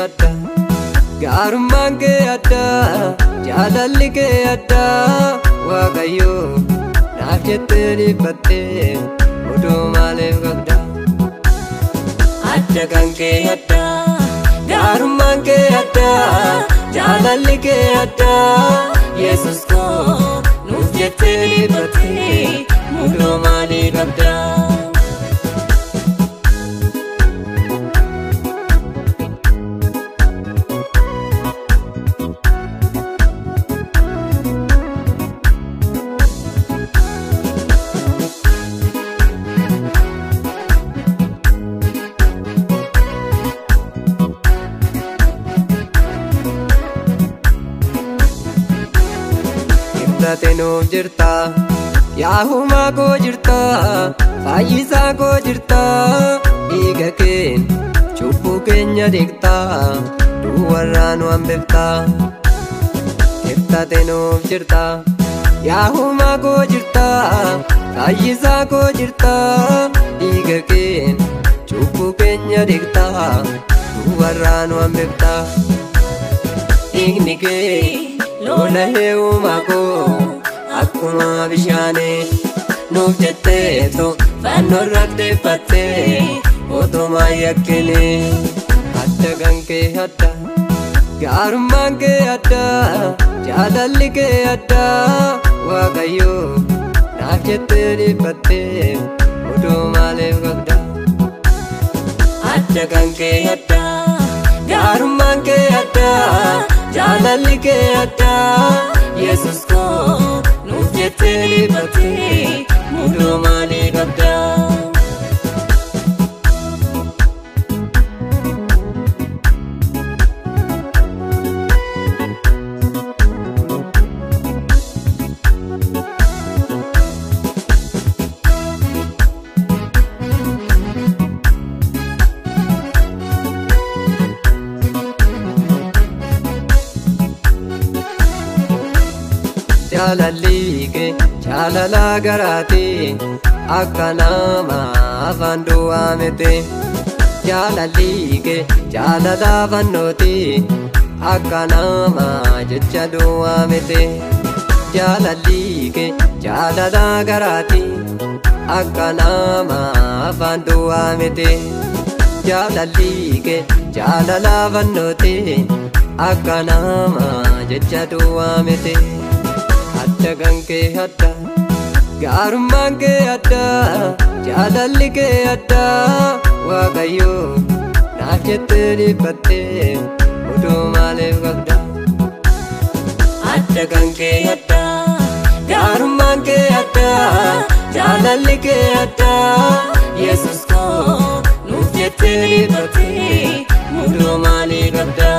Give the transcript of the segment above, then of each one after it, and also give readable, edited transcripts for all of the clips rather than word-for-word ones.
adda gaarummaan kee adda jaalalli kee adda Waaqayyo naaf jettee dhiphattee odoo maaliif qabda adda kan kee adda gaarummaan kee adda jaalalli kee adda Yesus koo nuuf jettee dhiphattee odoo maaliif qabda Nuuf jirta yaahumaa koo jirta fayyisaa koo jirta dhiiga keen cubbuu keenya dhiqta duwwarraa nu hambifta Iftate nuuf jirta yaahumaa koo jirta fayyisaa koo jirta dhiiga keen cubbuu keenya dhiqta duwwarraa nu hambifta dhiigni kee lola heewumaa koo akkuma bishaanii nuuf jetteetu fannoo irratti dhiphattee otuma yakkine adda kan kee adda gaarummaan kee adda jaalalli kee adda Waaqayyo naaf jettee dhiphattee odoo maaliif qabda adda kan kee adda gaarummaan kee adda jaalalli kee adda Yesus koo nuuf jettee dhiphattee odoo maaliif qabda Jaalalli kee jaalala garaati akka nama afaan duwwaa miti Jaalalli kee jaalala fannooti akka nama jecha duwwaa miti Jaalalli kee jaalala garaati akka nama afaan duwwaa miti Jaalalli kee jaalala fannooti akka nama jecha duwwaa miti adda kan kee adda gaarummaan kee adda jaalalli kee adda Waaqayyo naaf jettee dhiphattee odoo maaliif qabda adda kan kee adda gaarummaan kee adda jaalalli kee adda Yesus koo nuuf jettee dhiphattee odoo maaliif qabda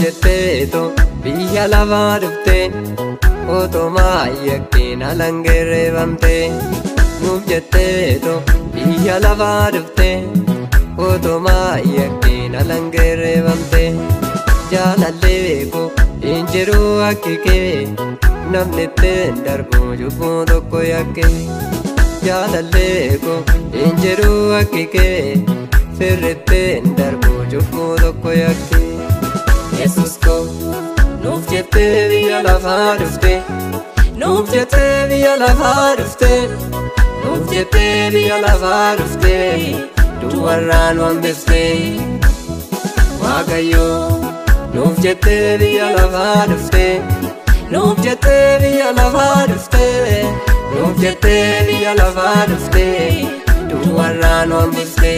jetteetu biyya lafaa dhufte otuma yakkiin alangeerreeffamte nuuf jetteetu biyya lafaa dhufte otuma yakkiin alangeerreeffamte jaalallee koo hin jiru akki kee namni ittiin darbu cubbuu tokko yakke jaalallee koo hin jiru akki kee firri ittiin darbu cubbuu tokko yakke Yesus koo nuuf jettee biyya lafaa dhufte nuuf jettee biyya lafaa dhufte nuuf jettee biyya lafaa dhufte duwwarraa nu hambifte Waaqayyo nuuf jettee biyya lafaa dhufte nuuf jettee biyya lafaa dhufte nuuf jettee biyya lafaa dhufte duwwarraa nu hambifte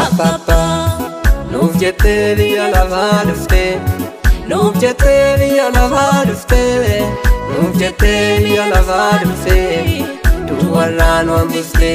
Abba nuuf jettee biyya lafaa dhufte nuuf jettee biyya lafaa dhufte nuuf jettee biyya lafaa dhufte duwwarraa nu hambifte